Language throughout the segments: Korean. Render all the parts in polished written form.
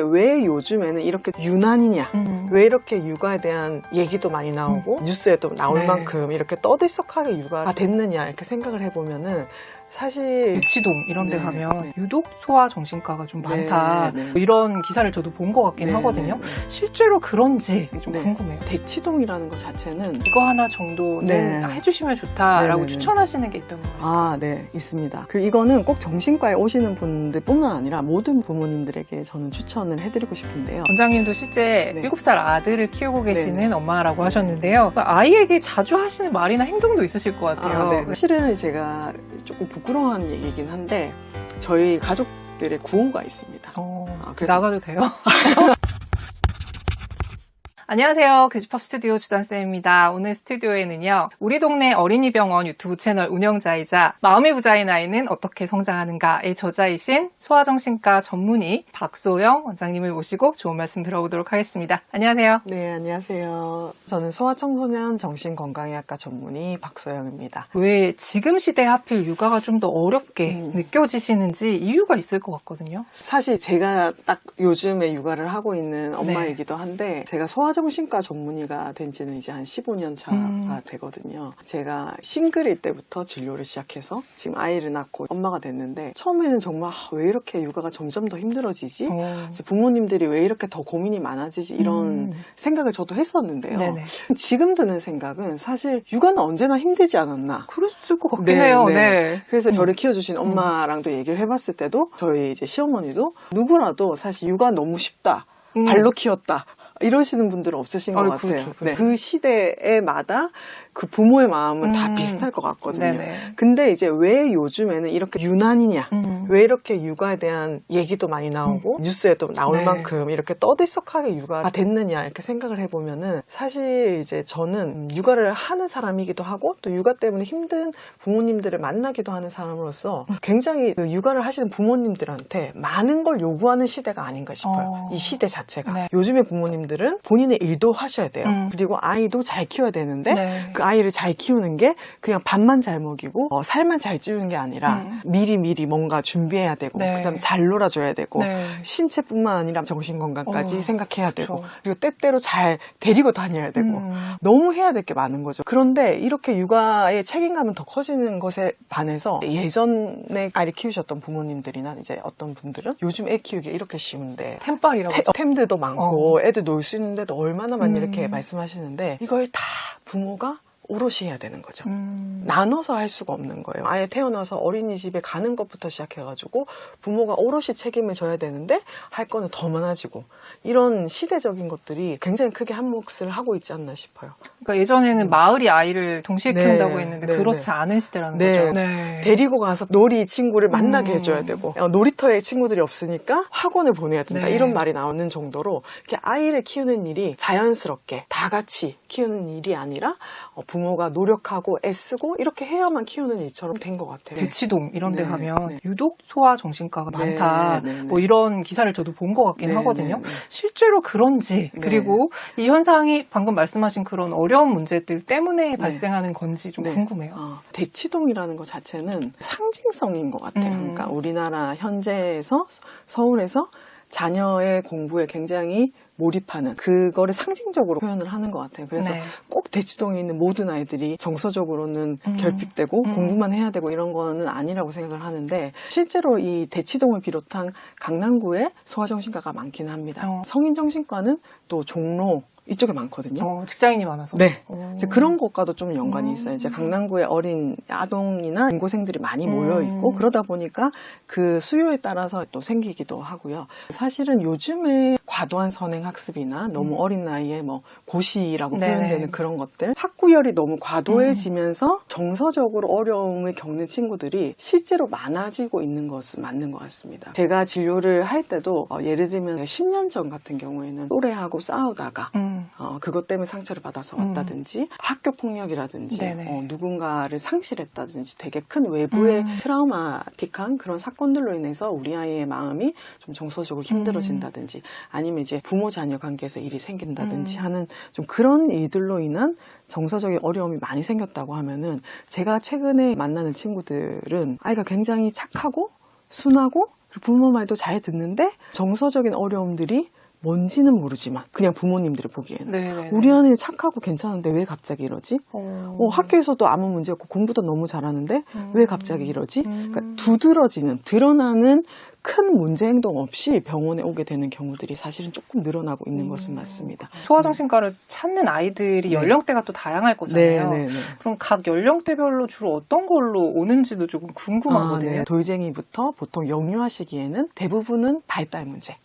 왜 요즘에는 이렇게 유난이냐, 왜 이렇게 육아에 대한 얘기도 많이 나오고 뉴스에도 나올 만큼 이렇게 떠들썩하게 육아가 됐느냐 이렇게 생각을 해보면은 사실 대치동 이런 데 가면 유독 소아정신과가 좀 많다 이런 기사를 저도 본 것 같긴 하거든요. 실제로 그런지 좀 궁금해요. 대치동이라는 것 자체는 이거 하나 정도는 해주시면 좋다라고 추천하시는 게 있다고 하셨어요. 네, 있습니다. 그리고 이거는 꼭 정신과에 오시는 분들 뿐만 아니라 모든 부모님들에게 저는 추천을 해드리고 싶은데요. 원장님도 실제 7살 아들을 키우고 계시는 엄마라고 하셨는데요. 아이에게 자주 하시는 말이나 행동도 있으실 것 같아요. 사실은 제가 조금 부끄러운 얘기긴 한데 저희 가족들의 구호가 있습니다. 그래서 나가도 돼요? 안녕하세요. 교집합 스튜디오 주단쌤입니다. 오늘 스튜디오에는요, 우리 동네 어린이병원 유튜브 채널 운영자이자 마음의 부자인 아이는 어떻게 성장하는가의 저자이신 소아정신과 전문의 박소영 원장님을 모시고 좋은 말씀 들어보도록 하겠습니다. 안녕하세요. 네, 안녕하세요. 저는 소아청소년 정신건강의학과 전문의 박소영입니다. 왜 지금 시대에 하필 육아가 좀 더 어렵게 느껴지시는지 이유가 있을 것 같거든요. 사실 제가 딱 요즘에 육아를 하고 있는 엄마이기도 한데 제가 소아정신과 전문의가 된 지는 이제 한 15년 차가 되거든요. 제가 싱글일 때부터 진료를 시작해서 지금 아이를 낳고 엄마가 됐는데 처음에는 정말 왜 이렇게 육아가 점점 더 힘들어지지? 부모님들이 왜 이렇게 더 고민이 많아지지? 이런 생각을 저도 했었는데요. 지금 드는 생각은 사실 육아는 언제나 힘들지 않았나? 그랬을 것 같긴 해요. 그래서 저를 키워주신 엄마랑도 얘기를 해봤을 때도 저희 이제 시어머니도 누구라도 사실 육아 너무 쉽다. 발로 키웠다. 이러시는 분들은 없으신 것 같아요. 그렇죠. 그 시대에마다 그 부모의 마음은 다 비슷할 것 같거든요. 근데 이제 왜 요즘에는 이렇게 유난이냐, 왜 이렇게 육아에 대한 얘기도 많이 나오고 뉴스에도 나올 만큼 이렇게 떠들썩하게 육아가 됐느냐 이렇게 생각을 해보면은 사실 이제 저는 육아를 하는 사람이기도 하고 또 육아 때문에 힘든 부모님들을 만나기도 하는 사람으로서 굉장히 그 육아를 하시는 부모님들한테 많은 걸 요구하는 시대가 아닌가 싶어요. 이 시대 자체가. 요즘의 부모님들은 본인의 일도 하셔야 돼요. 그리고 아이도 잘 키워야 되는데 그 아이를 잘 키우는 게 그냥 밥만 잘 먹이고 살만 잘 찌우는 게 아니라 미리 뭔가 준비해야 되고 그다음에 잘 놀아줘야 되고 신체뿐만 아니라 정신건강까지 생각해야 되고 그리고 때때로 잘 데리고 다녀야 되고 너무 해야 될 게 많은 거죠. 그런데 이렇게 육아의 책임감은 더 커지는 것에 반해서 예전에 아이를 키우셨던 부모님들이나 이제 어떤 분들은 요즘 애 키우기 이렇게 쉬운데 템빨이라고 템들도 많고 애들 놀 수 있는데도 얼마나 많이 이렇게 말씀하시는데 이걸 다 부모가 오롯이 해야 되는 거죠. 나눠서 할 수가 없는 거예요. 아예 태어나서 어린이집에 가는 것부터 시작해가지고 부모가 오롯이 책임을 져야 되는데 할 거는 더 많아지고 이런 시대적인 것들이 굉장히 크게 한 몫을 하고 있지 않나 싶어요. 그러니까 예전에는 마을이 아이를 동시에 키운다고 했는데 그렇지 않은 시대라는 거죠. 데리고 가서 놀이 친구를 만나게 해줘야 되고 놀이터에 친구들이 없으니까 학원을 보내야 된다. 이런 말이 나오는 정도로 이렇게 아이를 키우는 일이 자연스럽게 다 같이 키우는 일이 아니라 부모가 노력하고 애쓰고 이렇게 해야만 키우는 일처럼 된 것 같아요. 대치동 이런 데 가면 유독 소아정신과가 많다 뭐 이런 기사를 저도 본 것 같긴 하거든요. 실제로 그런지 그리고 이 현상이 방금 말씀하신 그런 어려운 문제들 때문에 발생하는 건지 좀 궁금해요. 대치동이라는 것 자체는 상징성인 것 같아요. 그러니까 우리나라 현재에서 서울에서 자녀의 공부에 굉장히 몰입하는 그거를 상징적으로 표현을 하는 것 같아요. 그래서 꼭 대치동에 있는 모든 아이들이 정서적으로는 결핍되고 공부만 해야 되고 이런 거는 아니라고 생각을 하는데 실제로 이 대치동을 비롯한 강남구에 소아정신과가 많기는 합니다. 성인정신과는 또 종로 이쪽에 많거든요. 직장인이 많아서. 이제 그런 것과도 좀 연관이 있어요. 이제 강남구에 어린 아동이나 중고생들이 많이 모여 있고 그러다 보니까 그 수요에 따라서 또 생기기도 하고요. 사실은 요즘에 과도한 선행 학습이나 너무 어린 나이에 뭐 고시라고 표현되는 그런 것들, 학구열이 너무 과도해지면서 정서적으로 어려움을 겪는 친구들이 실제로 많아지고 있는 것은 맞는 것 같습니다. 제가 진료를 할 때도 예를 들면 10년 전 같은 경우에는 또래하고 싸우다가 그것 때문에 상처를 받아서 왔다든지 학교 폭력이라든지 누군가를 상실했다든지 되게 큰 외부의 트라우마틱한 그런 사건들로 인해서 우리 아이의 마음이 좀 정서적으로 힘들어진다든지 아니면 이제 부모 자녀 관계에서 일이 생긴다든지 하는 좀 그런 일들로 인한 정서적인 어려움이 많이 생겼다고 하면은 제가 최근에 만나는 친구들은 아이가 굉장히 착하고 순하고 부모 말도 잘 듣는데 정서적인 어려움들이 뭔지는 모르지만 그냥 부모님들이 보기에는 네네네. 우리 아이 착하고 괜찮은데 왜 갑자기 이러지? 학교에서도 아무 문제 없고 공부도 너무 잘하는데 왜 갑자기 이러지? 그러니까 두드러지는 드러나는 큰 문제 행동 없이 병원에 오게 되는 경우들이 사실은 조금 늘어나고 있는 것은 맞습니다. 소아정신과를 찾는 아이들이 연령대가 또 다양할 거잖아요. 네네네. 그럼 각 연령대별로 주로 어떤 걸로 오는지도 조금 궁금하거든요. 네. 돌쟁이부터 보통 영유아 시기에는 대부분은 발달 문제.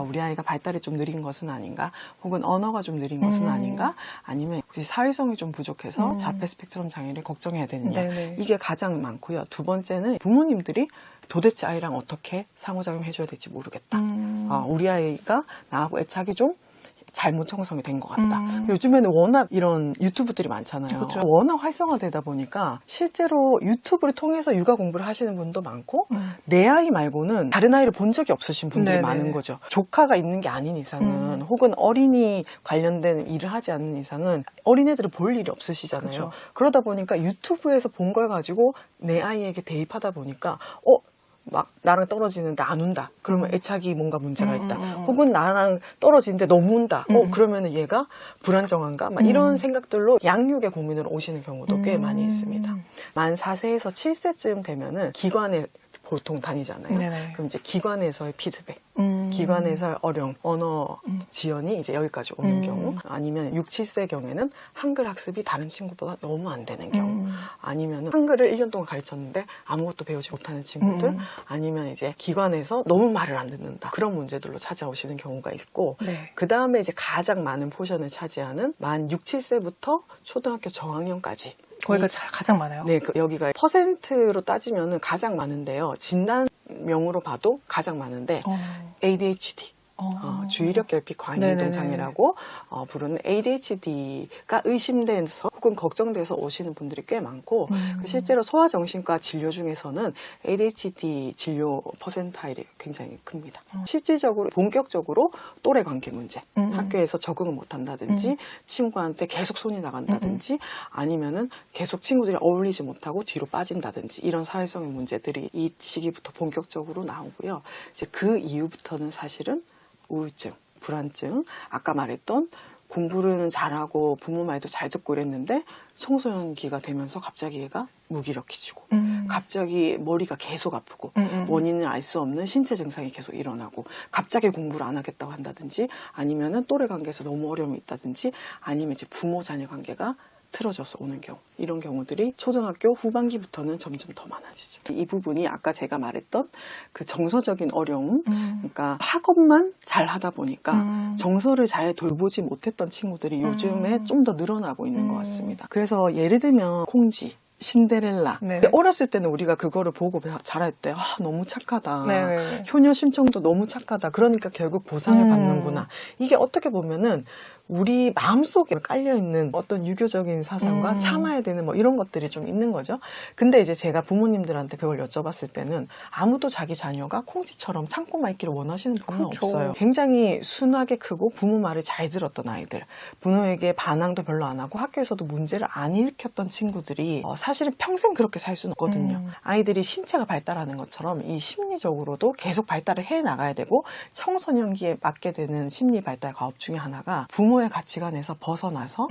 우리 아이가 발달이 좀 느린 것은 아닌가, 혹은 언어가 좀 느린 것은 아닌가, 아니면 혹시 사회성이 좀 부족해서 자폐 스펙트럼 장애를 걱정해야 되느냐. 네네. 이게 가장 많고요. 두 번째는 부모님들이 도대체 아이랑 어떻게 상호작용 해줘야 될지 모르겠다. 우리 아이가 나하고 애착이 좀 잘못 형성이 된 것 같다. 요즘에는 워낙 이런 유튜브들이 많잖아요. 그쵸. 워낙 활성화되다 보니까 실제로 유튜브를 통해서 육아 공부를 하시는 분도 많고 내 아이 말고는 다른 아이를 본 적이 없으신 분들이 네네. 많은 거죠. 조카가 있는 게 아닌 이상은 혹은 어린이 관련된 일을 하지 않는 이상은 어린애들을 볼 일이 없으시잖아요. 그쵸. 그러다 보니까 유튜브에서 본 걸 가지고 내 아이에게 대입하다 보니까 막 나랑 떨어지는데 안 운다. 그러면 애착이 뭔가 문제가 있다. 혹은 나랑 떨어지는데 너무 운다. 그러면 얘가 불안정한가? 막 이런 생각들로 양육의 고민으로 오시는 경우도 꽤 많이 있습니다. 만 4세에서 7세쯤 되면은 기관에 보통 다니잖아요. 네네. 그럼 이제 기관에서의 피드백, 기관에서의 어려움, 언어 지연이 이제 여기까지 오는 경우, 아니면 6, 7세 경우에는 한글 학습이 다른 친구보다 너무 안 되는 경우, 아니면 한글을 1년 동안 가르쳤는데 아무것도 배우지 못하는 친구들, 아니면 이제 기관에서 너무 말을 안 듣는다. 그런 문제들로 찾아오시는 경우가 있고, 네. 그 다음에 이제 가장 많은 포션을 차지하는 만 6, 7세부터 초등학교 저학년까지. 거기가 가장 많아요. 네, 여기가 퍼센트로 따지면은 가장 많은데요. 진단명으로 봐도 가장 많은데 ADHD. 주의력 결핍 과잉행동 장애라고 부르는 ADHD가 의심돼서 혹은 걱정돼서 오시는 분들이 꽤 많고 실제로 소아정신과 진료 중에서는 ADHD 진료 퍼센타일이 굉장히 큽니다. 실질적으로 본격적으로 또래 관계 문제, 학교에서 적응을 못한다든지 친구한테 계속 손이 나간다든지 아니면은 계속 친구들이 어울리지 못하고 뒤로 빠진다든지 이런 사회성의 문제들이 이 시기부터 본격적으로 나오고요. 이제 그 이후부터는 사실은 우울증, 불안증, 아까 말했던 공부는 잘하고 부모 말도 잘 듣고 이랬는데 청소년기가 되면서 갑자기 얘가 무기력해지고 갑자기 머리가 계속 아프고 원인을 알 수 없는 신체 증상이 계속 일어나고 갑자기 공부를 안 하겠다고 한다든지 아니면은 또래 관계에서 너무 어려움이 있다든지 아니면 이제 부모 자녀 관계가 틀어져서 오는 경우, 이런 경우들이 초등학교 후반기부터는 점점 더 많아지죠. 이 부분이 아까 제가 말했던 그 정서적인 어려움, 그러니까 학업만 잘 하다 보니까 정서를 잘 돌보지 못했던 친구들이 요즘에 좀 더 늘어나고 있는 것 같습니다. 그래서 예를 들면 콩지, 신데렐라. 어렸을 때는 우리가 그거를 보고 자랄 때 너무 착하다. 네네. 효녀 심청도 너무 착하다. 그러니까 결국 보상을 받는구나. 이게 어떻게 보면은 우리 마음속에 깔려있는 어떤 유교적인 사상과 참아야 되는 뭐 이런 것들이 좀 있는 거죠. 근데 이제 제가 부모님들한테 그걸 여쭤봤을 때는 아무도 자기 자녀가 콩지처럼 참고만 있기를 원하시는 분은 그렇죠. 없어요. 굉장히 순하게 크고 부모 말을 잘 들었던 아이들, 부모에게 반항도 별로 안 하고 학교에서도 문제를 안 일으켰던 친구들이 사실은 평생 그렇게 살 수는 없거든요. 아이들이 신체가 발달하는 것처럼 이 심리적으로도 계속 발달을 해 나가야 되고 청소년기에 맞게 되는 심리 발달 과업 중에 하나가 부모의 가치관에서 벗어나서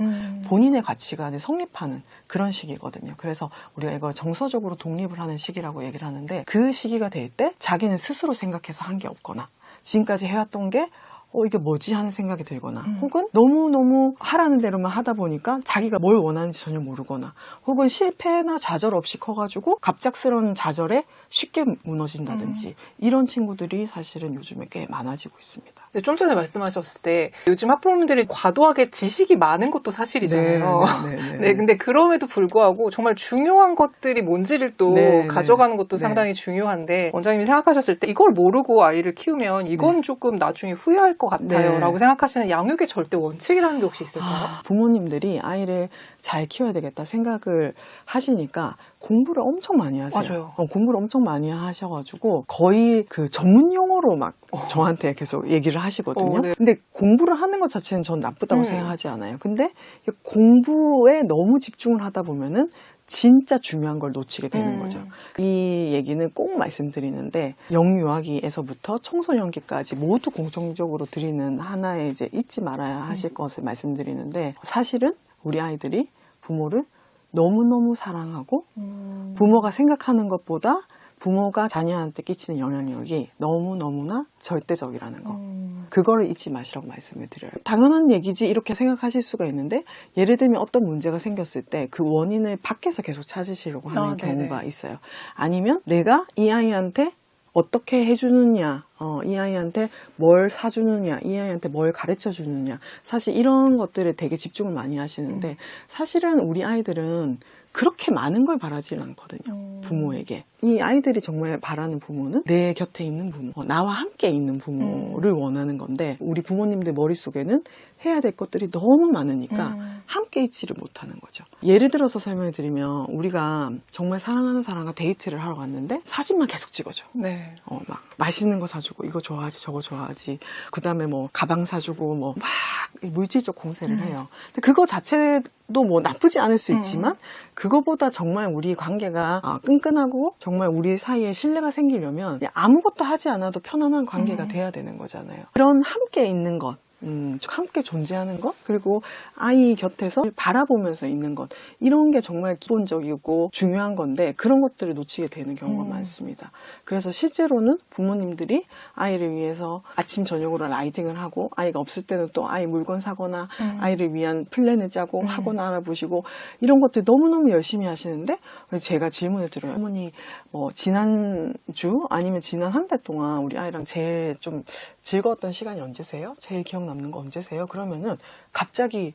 본인의 가치관에 성립하는 그런 시기거든요. 그래서 우리가 이걸 정서적으로 독립을 하는 시기라고 얘기를 하는데 그 시기가 될 때 자기는 스스로 생각해서 한 게 없거나 지금까지 해왔던 게 이게 뭐지 하는 생각이 들거나 혹은 너무너무 하라는 대로만 하다 보니까 자기가 뭘 원하는지 전혀 모르거나 혹은 실패나 좌절 없이 커가지고 갑작스러운 좌절에 쉽게 무너진다든지 이런 친구들이 사실은 요즘에 꽤 많아지고 있습니다. 좀 전에 말씀하셨을 때 요즘 학부모님들이 과도하게 지식이 많은 것도 사실이잖아요. 네, 근데 그럼에도 불구하고 정말 중요한 것들이 뭔지를 또 가져가는 것도 상당히 중요한데 원장님이 생각하셨을 때 이걸 모르고 아이를 키우면 이건 조금 나중에 후회할 것 같아요 라고 생각하시는 양육의 절대 원칙이라는 게 혹시 있을까요? 부모님들이 아이를 잘 키워야 되겠다 생각을 하시니까 공부를 엄청 많이 하세요. 맞아요. 공부를 엄청 많이 하셔가지고 거의 그 전문 용어로 막 저한테 계속 얘기를 하시거든요. 근데 공부를 하는 것 자체는 전 나쁘다고 생각하지 않아요. 근데 공부에 너무 집중을 하다 보면은 진짜 중요한 걸 놓치게 되는 거죠. 이 얘기는 꼭 말씀드리는데 영유아기에서부터 청소년기까지 모두 공통적으로 드리는 하나의 이제 잊지 말아야 하실 것을 말씀드리는데 사실은 우리 아이들이 부모를 너무너무 사랑하고 부모가 생각하는 것보다 부모가 자녀한테 끼치는 영향력이 너무너무나 절대적이라는 거. 그거를 잊지 마시라고 말씀을 드려요. 당연한 얘기지 이렇게 생각하실 수가 있는데 예를 들면 어떤 문제가 생겼을 때 그 원인을 밖에서 계속 찾으시려고 하는 경우가 있어요. 아니면 내가 이 아이한테 어떻게 해주느냐, 이 아이한테 뭘 사주느냐, 이 아이한테 뭘 가르쳐 주느냐. 사실 이런 것들에 되게 집중을 많이 하시는데 사실은 우리 아이들은 그렇게 많은 걸 바라지는 않거든요. 부모에게. 이 아이들이 정말 바라는 부모는 내 곁에 있는 부모, 나와 함께 있는 부모를 원하는 건데 우리 부모님들 머릿속에는 해야 될 것들이 너무 많으니까 함께 있지를 못하는 거죠. 예를 들어서 설명을 드리면 우리가 정말 사랑하는 사람과 데이트를 하러 갔는데 사진만 계속 찍어줘. 네. 막 맛있는 거 사주고 이거 좋아하지 저거 좋아하지 그 다음에 뭐 가방 사주고 뭐 막 물질적 공세를 해요. 근데 그거 자체도 뭐 나쁘지 않을 수 있지만 그거보다 정말 우리 관계가 끈끈하고 정말 우리 사이에 신뢰가 생기려면 아무것도 하지 않아도 편안한 관계가 돼야 되는 거잖아요. 그런 함께 있는 것, 함께 존재하는 것, 그리고 아이 곁에서 바라보면서 있는 것, 이런 게 정말 기본적이고 중요한 건데 그런 것들을 놓치게 되는 경우가 많습니다. 그래서 실제로는 부모님들이 아이를 위해서 아침 저녁으로 라이딩을 하고 아이가 없을 때는 또 아이 물건 사거나 아이를 위한 플랜을 짜고 학원 알아보시고 이런 것들 너무너무 열심히 하시는데 제가 질문을 드려요. 어머니 지난주 아니면 지난 한 달 동안 우리 아이랑 제일 좀 즐거웠던 시간이 언제세요? 제일 기억 남는 거 언제세요? 그러면은 갑자기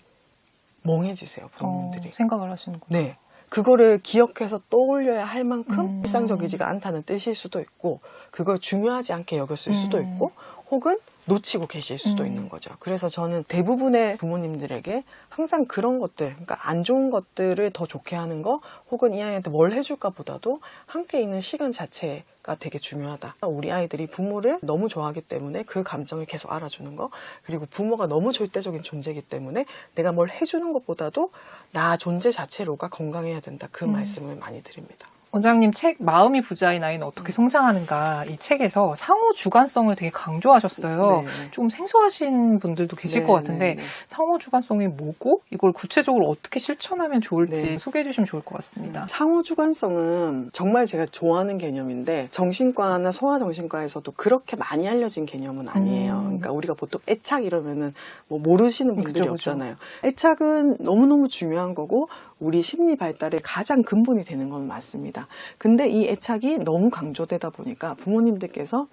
멍해지세요, 부모님들이. 생각을 하시는군요. 네. 그거를 기억해서 떠올려야 할 만큼 일상적이지가 않다는 뜻일 수도 있고 그걸 중요하지 않게 여겼을 수도 있고 혹은 놓치고 계실 수도 있는 거죠. 그래서 저는 대부분의 부모님들에게 항상 그런 것들, 그러니까 안 좋은 것들을 더 좋게 하는 거 혹은 이 아이한테 뭘 해줄까 보다도 함께 있는 시간 자체가 되게 중요하다. 우리 아이들이 부모를 너무 좋아하기 때문에 그 감정을 계속 알아주는 거, 그리고 부모가 너무 절대적인 존재이기 때문에 내가 뭘 해주는 것보다도 나 존재 자체로가 건강해야 된다. 그 말씀을 많이 드립니다. 원장님 책 마음이 부자인 아이는 어떻게 성장하는가 이 책에서 상호 주관성을 되게 강조하셨어요. 네. 좀 생소하신 분들도 계실 것 같은데 상호 주관성이 뭐고 이걸 구체적으로 어떻게 실천하면 좋을지 소개해 주시면 좋을 것 같습니다. 상호 주관성은 정말 제가 좋아하는 개념인데 정신과나 소아정신과에서도 그렇게 많이 알려진 개념은 아니에요. 그러니까 우리가 보통 애착 이러면은 뭐 모르시는 분들이 없잖아요. 애착은 너무너무 중요한 거고 우리 심리 발달의 가장 근본이 되는 건 맞습니다. 근데 이 애착이 너무 강조되다 보니까 부모님들께서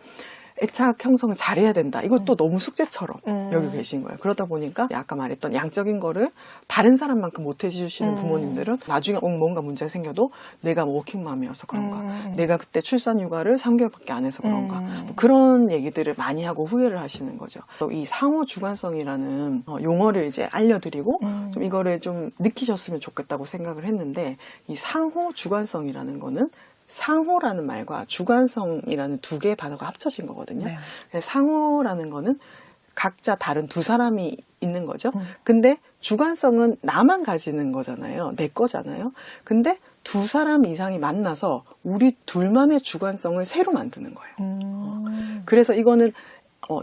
애착 형성을 잘해야 된다. 이것도 너무 숙제처럼 여기 계신 거예요. 그러다 보니까 아까 말했던 양적인 거를 다른 사람만큼 못 해주시는 부모님들은 나중에 뭔가 문제가 생겨도 내가 워킹맘이어서 그런가, 내가 그때 출산휴가를 3개월밖에 안 해서 그런가, 뭐 그런 얘기들을 많이 하고 후회를 하시는 거죠. 이 상호 주관성이라는 용어를 이제 알려드리고 좀 이거를 좀 느끼셨으면 좋겠다고 생각을 했는데 이 상호 주관성이라는 거는 상호라는 말과 주관성이라는 두 개의 단어가 합쳐진 거거든요. 네. 상호라는 거는 각자 다른 두 사람이 있는 거죠. 근데 주관성은 나만 가지는 거잖아요. 내 거잖아요. 근데 두 사람 이상이 만나서 우리 둘만의 주관성을 새로 만드는 거예요. 그래서 이거는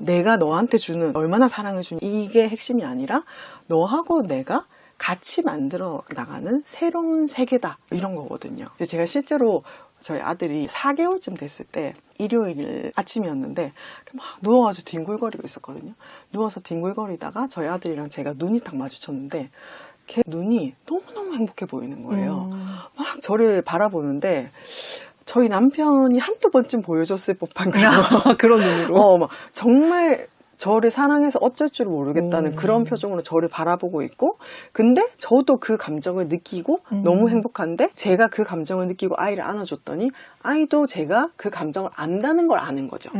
내가 너한테 주는 얼마나 사랑을 주는 이게 핵심이 아니라 너하고 내가 같이 만들어 나가는 새로운 세계다 이런 거거든요. 제가 실제로 저희 아들이 4개월쯤 됐을 때 일요일 아침이었는데 막 누워가지고 뒹굴거리고 있었거든요. 누워서 뒹굴거리다가 저희 아들이랑 제가 눈이 딱 마주쳤는데 걔 눈이 너무너무 행복해 보이는 거예요. 막 저를 바라보는데 저희 남편이 한두 번쯤 보여줬을 법한 그런 눈으로? 막 정말 저를 사랑해서 어쩔 줄 모르겠다는 그런 표정으로 저를 바라보고 있고 근데 저도 그 감정을 느끼고 너무 행복한데 제가 그 감정을 느끼고 아이를 안아줬더니 아이도 제가 그 감정을 안다는 걸 아는 거죠.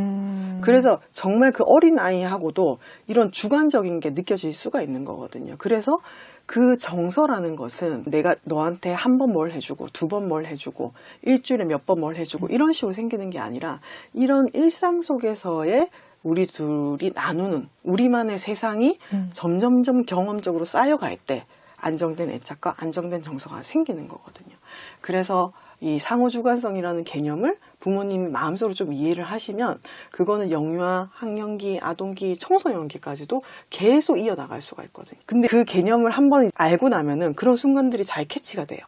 그래서 정말 그 어린 아이하고도 이런 주관적인 게 느껴질 수가 있는 거거든요. 그래서 그 정서라는 것은 내가 너한테 한 번 뭘 해주고 두 번 뭘 해주고 일주일에 몇 번 뭘 해주고 이런 식으로 생기는 게 아니라 이런 일상 속에서의 우리 둘이 나누는 우리만의 세상이 점점점 경험적으로 쌓여갈 때 안정된 애착과 안정된 정서가 생기는 거거든요. 그래서 이 상호주관성이라는 개념을 부모님이 마음속으로 좀 이해를 하시면 그거는 영유아, 학령기, 아동기, 청소년기까지도 계속 이어나갈 수가 있거든요. 근데 그 개념을 한번 알고 나면은 그런 순간들이 잘 캐치가 돼요.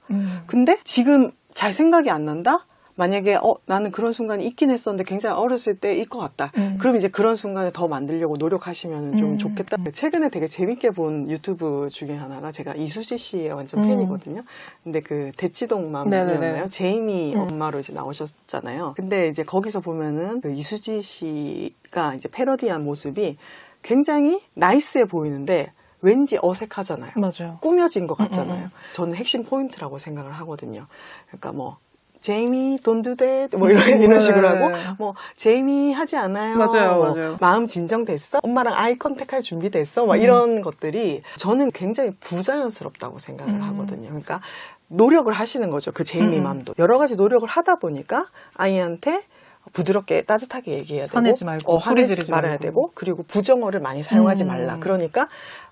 근데 지금 잘 생각이 안 난다? 만약에 나는 그런 순간이 있긴 했었는데 굉장히 어렸을 때일 것 같다. 그럼 이제 그런 순간을 더 만들려고 노력하시면 좀 좋겠다. 최근에 되게 재밌게 본 유튜브 중에 하나가 제가 이수지 씨의 완전 팬이거든요. 근데 그 대치동맘이었나요? 제이미 엄마로 이제 나오셨잖아요. 근데 이제 거기서 보면은 그 이수지 씨가 이제 패러디한 모습이 굉장히 나이스해 보이는데 왠지 어색하잖아요. 맞아요. 꾸며진 것 같잖아요. 저는 핵심 포인트라고 생각을 하거든요. 그러니까 뭐 제이미 don't do that 뭐 이런 식으로 하고 뭐 제이미 하지 않아요. 맞아요, 뭐, 맞아요. 마음 진정됐어? 엄마랑 아이 컨택할 준비 됐어? 막 이런 것들이 저는 굉장히 부자연스럽다고 생각을 하거든요. 그러니까 노력을 하시는 거죠. 그 제이미 맘도 여러 가지 노력을 하다 보니까 아이한테 부드럽게 따뜻하게 얘기해야 되고 화내지 말고 소리 화내지 지르지 말아야 말고. 되고 그리고 부정어를 많이 사용하지 말라. 그러니까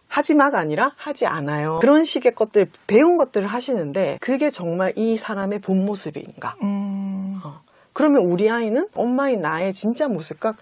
하지마가 아니라 하지 않아요. 그런 식의 것들, 배운 것들을 하시는데 그게 정말 이 사람의 본 모습인가? 그러면 우리 아이는 엄마인 나의 진짜 모습과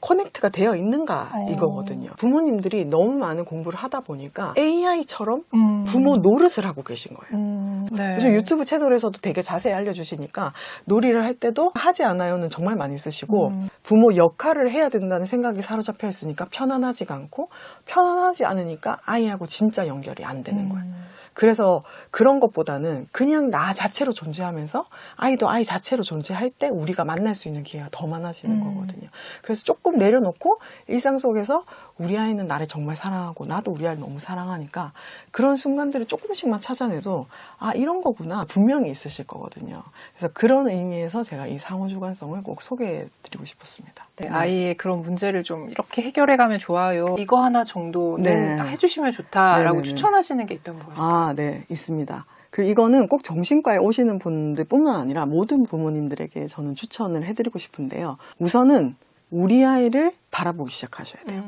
커넥트가 되어 있는가 이거거든요. 부모님들이 너무 많은 공부를 하다 보니까 AI처럼 부모 노릇을 하고 계신 거예요. 네. 요즘 유튜브 채널에서도 되게 자세히 알려주시니까 놀이를 할 때도 하지 않아요는 정말 많이 쓰시고 부모 역할을 해야 된다는 생각이 사로잡혀 있으니까 편안하지가 않고 편안하지 않으니까 아이하고 진짜 연결이 안 되는 거예요. 그래서 그런 것보다는 그냥 나 자체로 존재하면서 아이도 아이 자체로 존재할 때 우리가 만날 수 있는 기회가 더 많아지는 거거든요. 그래서 조금 내려놓고 일상 속에서 우리 아이는 나를 정말 사랑하고 나도 우리 아이를 너무 사랑하니까 그런 순간들을 조금씩만 찾아내도 아 이런 거구나 분명히 있으실 거거든요. 그래서 그런 의미에서 제가 이 상호주관성을 꼭 소개해드리고 싶었습니다. 네, 아이의 그런 문제를 좀 이렇게 해결해가면 좋아요. 이거 하나 정도는 네. 해주시면 좋다라고 네네네. 추천하시는 게 있다고 보였어요. 아, 네, 있습니다. 그리고 이거는 꼭 정신과에 오시는 분들뿐만 아니라 모든 부모님들에게 저는 추천을 해드리고 싶은데요. 우선은 우리 아이를 바라보기 시작하셔야 돼요.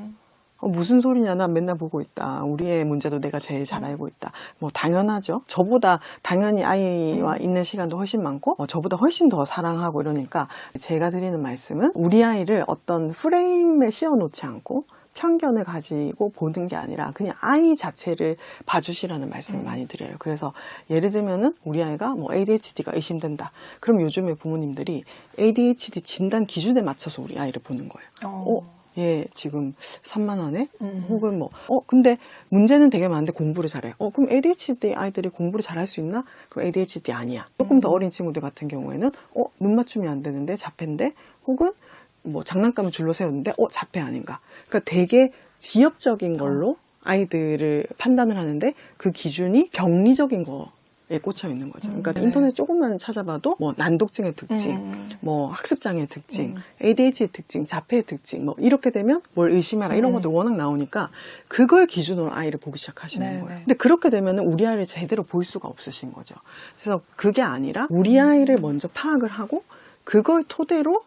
무슨 소리냐, 난 맨날 보고 있다. 우리의 문제도 내가 제일 잘 알고 있다. 뭐 당연하죠. 저보다 당연히 아이와 있는 시간도 훨씬 많고 저보다 훨씬 더 사랑하고 이러니까 제가 드리는 말씀은 우리 아이를 어떤 프레임에 씌워놓지 않고 편견을 가지고 보는 게 아니라 그냥 아이 자체를 봐주시라는 말씀을 많이 드려요. 그래서 예를 들면은 우리 아이가 뭐 ADHD가 의심된다. 그럼 요즘에 부모님들이 ADHD 진단 기준에 맞춰서 우리 아이를 보는 거예요. 얘 지금 산만하네? 혹은 뭐, 근데 문제는 되게 많은데 공부를 잘해. 그럼 ADHD 아이들이 공부를 잘할 수 있나? 그럼 ADHD 아니야. 조금 더 어린 친구들 같은 경우에는, 눈 맞춤이 안 되는데 자폐인데? 혹은 뭐 장난감을 줄로 세웠는데, 자폐 아닌가? 그러니까 되게 지엽적인 걸로 아이들을 판단을 하는데 그 기준이 병리적인 거. 에 꽂혀 있는 거죠. 그러니까 네. 인터넷 조금만 찾아봐도 뭐 난독증의 특징, 뭐 학습장애의 특징, ADHD의 특징, 자폐의 특징, 뭐 이렇게 되면 뭘 의심하라 이런 것도 워낙 나오니까 그걸 기준으로 아이를 보기 시작하시는 네, 거예요. 네. 근데 그렇게 되면은 우리 아이를 제대로 볼 수가 없으신 거죠. 그래서 그게 아니라 우리 아이를 먼저 파악을 하고 그걸 토대로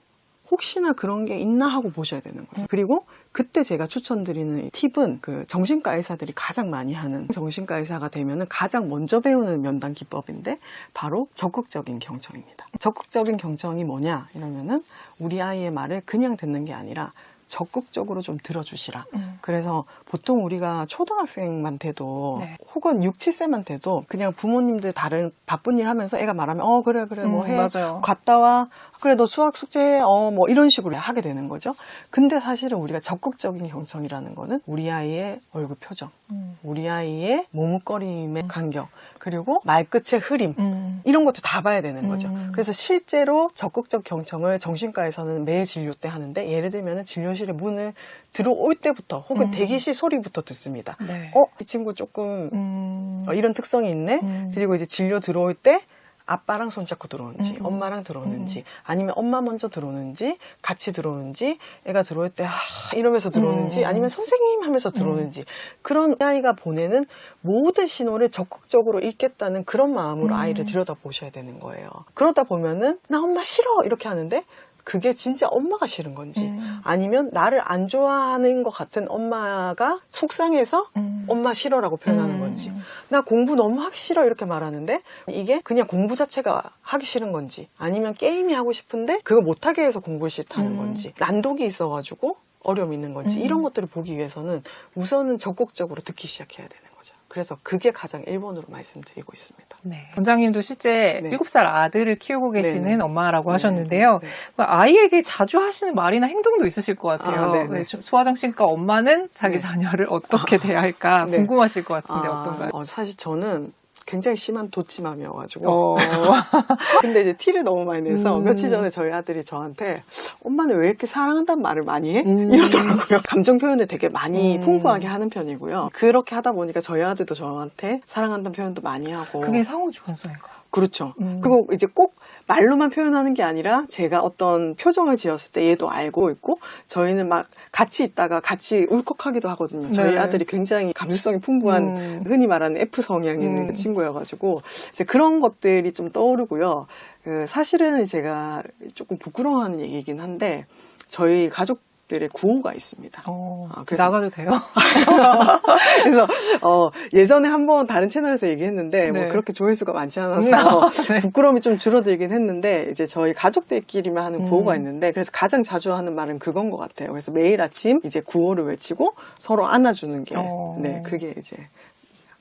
혹시나 그런 게 있나 하고 보셔야 되는 거죠. 그리고 그때 제가 추천드리는 팁은 그 정신과 의사들이 가장 많이 하는 정신과 의사가 되면은 가장 먼저 배우는 면담 기법인데 바로 적극적인 경청입니다. 적극적인 경청이 뭐냐 이러면은 우리 아이의 말을 그냥 듣는 게 아니라 적극적으로 좀 들어주시라. 그래서 보통 우리가 초등학생만 돼도 네. 혹은 6, 7세만 돼도 그냥 부모님들 다른 바쁜 일 하면서 애가 말하면 그래 뭐 해. 맞아요. 갔다 와. 그래 너 수학 숙제해. 뭐 이런 식으로 하게 되는 거죠. 근데 사실은 우리가 적극적인 경청이라는 거는 우리 아이의 얼굴 표정, 우리 아이의 머뭇거림의 간격, 그리고 말끝의 흐림 이런 것도 다 봐야 되는 거죠. 그래서 실제로 적극적 경청을 정신과에서는 매 진료 때 하는데 예를 들면 진료실의 문을 들어올 때부터 혹은 대기실 소리부터 듣습니다. 네. 이 친구 조금 이런 특성이 있네. 그리고 이제 진료 들어올 때 아빠랑 손잡고 들어오는지 엄마랑 들어오는지 아니면 엄마 먼저 들어오는지 같이 들어오는지 애가 들어올 때 이러면서 들어오는지 아니면 선생님 하면서 들어오는지 그런 아이가 보내는 모든 신호를 적극적으로 읽겠다는 그런 마음으로 아이를 들여다보셔야 되는 거예요. 그러다 보면은 나 엄마 싫어 이렇게 하는데 그게 진짜 엄마가 싫은 건지 아니면 나를 안 좋아하는 것 같은 엄마가 속상해서 엄마 싫어라고 표현하는 건지, 나 공부 너무 하기 싫어 이렇게 말하는데 이게 그냥 공부 자체가 하기 싫은 건지, 아니면 게임이 하고 싶은데 그거 못하게 해서 공부를 싫다는 건지, 난독이 있어가지고 어려움이 있는 건지, 이런 것들을 보기 위해서는 우선은 적극적으로 듣기 시작해야 되는 거죠. 그래서 그게 가장 1번으로 말씀드리고 있습니다. 네. 원장님도 실제 네. 7살 아들을 키우고 계시는 네네. 엄마라고 하셨는데요. 네네. 아이에게 자주 하시는 말이나 행동도 있으실 것 같아요. 네네. 소아정신과 엄마는 자기 네. 자녀를 어떻게 대할까 네. 궁금하실 것 같은데 어떤가요? 사실 저는 굉장히 심한 도치맘이어가지고 근데 이제 티를 너무 많이 내서 며칠 전에 저희 아들이 저한테 엄마는 왜 이렇게 사랑한다는 말을 많이 해? 이러더라고요. 감정 표현을 되게 많이 풍부하게 하는 편이고요. 그렇게 하다 보니까 저희 아들도 저한테 사랑한다는 표현도 많이 하고. 그게 상호주관성인가요? 그렇죠. 그리고 이제 꼭 말로만 표현하는 게 아니라 제가 어떤 표정을 지었을 때 얘도 알고 있고, 저희는 막 같이 있다가 같이 울컥하기도 하거든요. 저희 네. 아들이 굉장히 감수성이 풍부한 흔히 말하는 F 성향이 있는 친구여가지고 이제 그런 것들이 좀 떠오르고요. 사실은 제가 조금 부끄러워하는 얘기이긴 한데 저희 가족들의 구호가 있습니다. 그래서 나가도 돼요? 그래서 예전에 한번 다른 채널에서 얘기했는데 뭐 그렇게 조회수가 많지 않아서 부끄러움이 좀 줄어들긴 했는데, 이제 저희 가족들끼리만 하는 구호가 있는데, 그래서 가장 자주 하는 말은 그건 것 같아요. 그래서 매일 아침 이제 구호를 외치고 서로 안아주는 게 그게 이제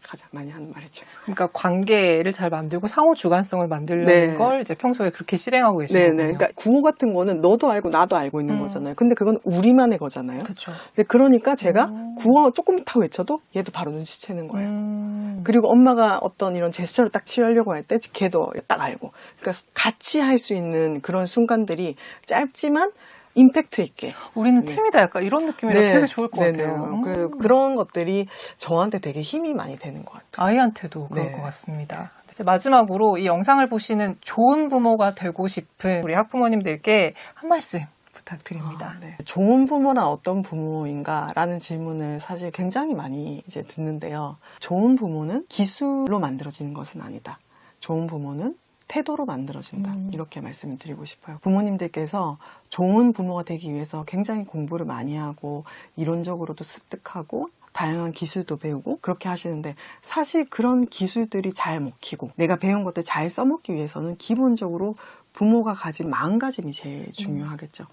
가장 많이 하는 말이죠. 그러니까 관계를 잘 만들고 상호 주관성을 만들려는 걸 이제 평소에 그렇게 실행하고 계시는 거군요. 그러니까 구호 같은 거는 너도 알고 나도 알고 있는 거잖아요. 근데 그건 우리만의 거잖아요. 그렇죠. 그러니까 제가 구호 조금 더 외쳐도 얘도 바로 눈치채는 거예요. 그리고 엄마가 어떤 이런 제스처를 딱 취하려고 할 때 걔도 딱 알고. 그러니까 같이 할 수 있는 그런 순간들이 짧지만 임팩트 있게. 우리는 팀이다, 약간 이런 느낌이라 되게 좋을 것 같아요. 그래서 그런 것들이 저한테 되게 힘이 많이 되는 것 같아요. 아이한테도 그럴 것 같습니다. 마지막으로 이 영상을 보시는 좋은 부모가 되고 싶은 우리 학부모님들께 한 말씀 부탁드립니다. 좋은 부모란 어떤 부모인가라는 질문을 사실 굉장히 많이 이제 듣는데요. 좋은 부모는 기술로 만들어지는 것은 아니다. 좋은 부모는 태도로 만들어진다. 이렇게 말씀을 드리고 싶어요. 부모님들께서 좋은 부모가 되기 위해서 굉장히 공부를 많이 하고 이론적으로도 습득하고 다양한 기술도 배우고 그렇게 하시는데, 사실 그런 기술들이 잘 먹히고 내가 배운 것들 잘 써먹기 위해서는 기본적으로 부모가 가진 마음가짐이 제일 중요하겠죠.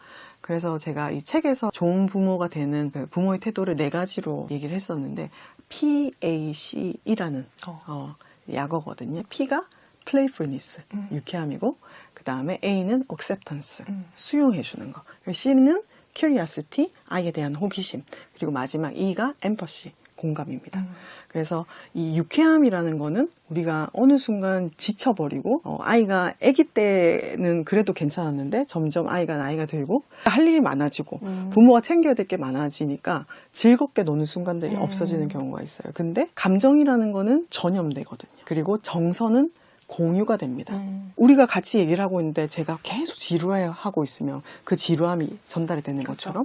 그래서 제가 이 책에서 좋은 부모가 되는 부모의 태도를 4가지로 얘기를 했었는데, PACE라는 약어거든요. P가 playfulness, 유쾌함이고, 그 다음에 A는 acceptance, 수용해주는 거. C는 curiosity, 아이에 대한 호기심. 그리고 마지막 E가 empathy, 공감입니다. 그래서 이 유쾌함이라는 거는 우리가 어느 순간 지쳐버리고, 아이가 아기 때는 그래도 괜찮았는데 점점 아이가 나이가 들고 할 일이 많아지고 부모가 챙겨야 될 게 많아지니까 즐겁게 노는 순간들이 없어지는 경우가 있어요. 근데 감정이라는 거는 전염되거든요. 그리고 정서는 공유가 됩니다. 우리가 같이 얘기를 하고 있는데 제가 계속 지루해하고 있으면 그 지루함이 전달이 되는 것처럼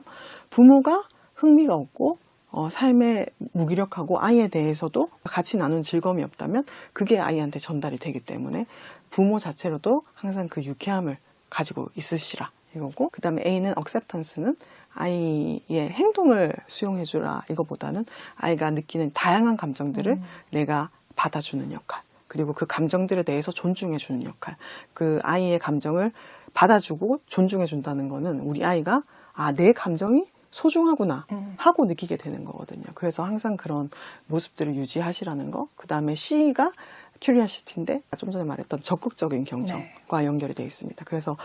부모가 흥미가 없고 삶에 무기력하고 아이에 대해서도 같이 나눈 즐거움이 없다면 그게 아이한테 전달이 되기 때문에 부모 자체로도 항상 그 유쾌함을 가지고 있으시라 이거고, 그 다음에 A는 acceptance는 아이의 행동을 수용해주라 이거보다는 아이가 느끼는 다양한 감정들을 내가 받아주는 역할, 그리고 그 감정들에 대해서 존중해주는 역할. 그 아이의 감정을 받아주고 존중해준다는 거는 우리 아이가 내 감정이 소중하구나 하고 느끼게 되는 거거든요. 그래서 항상 그런 모습들을 유지하시라는 거. 그 다음에 C가 큐리어시티인데 좀 전에 말했던 적극적인 경청과 연결이 되어 있습니다. 그래서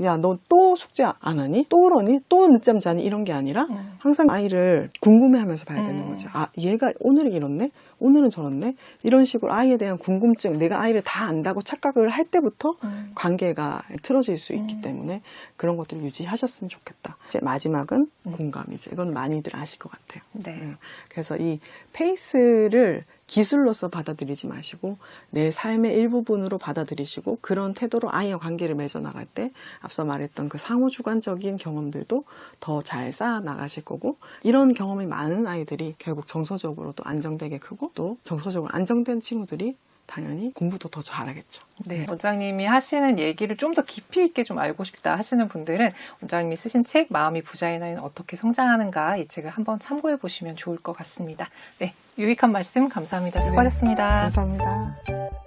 야, 너 또 숙제 안 하니? 또 그러니? 또 늦잠 자니? 이런 게 아니라 항상 아이를 궁금해하면서 봐야 되는 거죠. 얘가 오늘은 이렇네? 오늘은 저렇네? 이런 식으로 아이에 대한 궁금증, 내가 아이를 다 안다고 착각을 할 때부터 관계가 틀어질 수 있기 때문에 그런 것들을 유지하셨으면 좋겠다. 이제 마지막은 공감이죠. 이건 많이들 아실 것 같아요. 그래서 이 페이스를 기술로서 받아들이지 마시고 내 삶의 일부분으로 받아들이시고 그런 태도로 아이와 관계를 맺어나갈 때 앞서 말했던 그 상호주관적인 경험들도 더 잘 쌓아 나가실 거고, 이런 경험이 많은 아이들이 결국 정서적으로도 안정되게 크고 또 정서적으로 안정된 친구들이 당연히 공부도 더 잘하겠죠. 네, 원장님이 하시는 얘기를 좀 더 깊이 있게 좀 알고 싶다 하시는 분들은 원장님이 쓰신 책 마음이 부자의 나이는 어떻게 성장하는가 이 책을 한번 참고해 보시면 좋을 것 같습니다. 네, 유익한 말씀 감사합니다. 수고하셨습니다. 감사합니다.